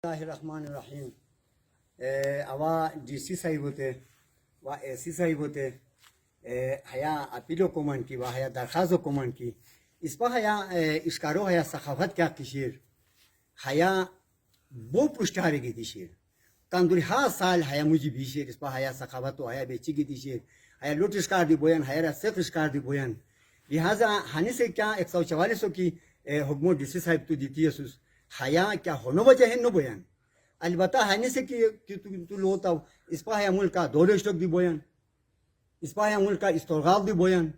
اللہ الرحمن الرحیم اوا ڈی سی صاحب ہوتے و اے سی صاحب ہوتے حیا اپیلو کومن کی و حیا درخواست کومن کی اس پا حیا اشکارو حیا سخاوت کیا کشیر حیا بو پشتاری کی دیشیر کاندوری ها سال حیا مجھے بیشیر اس پا حیا سخاوت و حیا بیچی کی دیشیر حیا لوٹ اشکار دی بوین حیا رسیت اشکار دی بوین لہذا ہانی سے کیا 144 کی حکم ڈی سی صاحب تو دیتی ہے حیا کیا ہونا وجہ ہے نو بیان البتہ ہانی سے کہ تو لوتا اس پا حیا ملک کا دولے اشتک دی بوین اس پا حیا ملک کا استرغاب دی بوین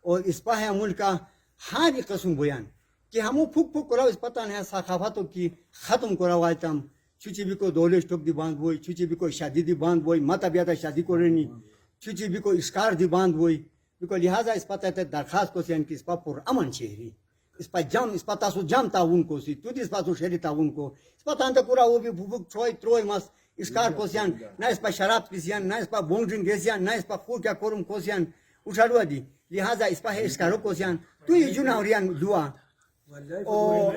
اور اس پا حیا ملک کا ہر قسم بوین کہ ہمو پھک پھک کراو اس پتہ نہیں ثقافتوں کی ختم کراو آئیتم چوچی بھی کو دولے اشتک دی باند بوئی چوچی بھی کو شادی دی باند بوئی متا بیاتا شادی کرنی چوچی بھی کو اسکار دی باند بوئی بکو لہذا اس پتہ درخواست کو سین کہ اس پا پر امن شہری اس پا جام اس پا تاسو جام تعاون کو سی تو اس پا تو شہری تعاون کو اس پا تانتا پورا وہ بھی بھوک چھوئی تروئی مس اسکار کو سیان نہ اس پا شراب کی سیان نہ اس پا بونڈرین گے سیان نہ اس پا خور کیا کورم کو سیان اٹھاڑوا دی لہذا اس پا ہے اسکارو کو سیان تو یہ جناوریان لوا اور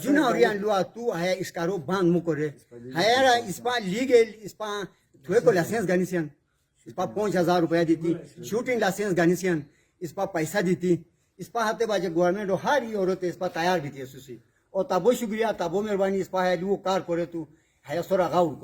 جناوریان لوا تو ہے اسکارو باند مکرے ہے اس پا لیگل اس پا توے کو لائسنس گانی سیان اس پا 5000 روپیہ دیتی شوٹنگ لائسنس گانی سیان اس پا پیسہ دیتی اس پا ہاتے باجے گورنمنٹ ہر یہ عورت اس پا تیار دیتی ہے سوسی اور تابو شکریہ تابو مہربانی اس پا ہے لو کار کرے تو ہے سورا غاور کرے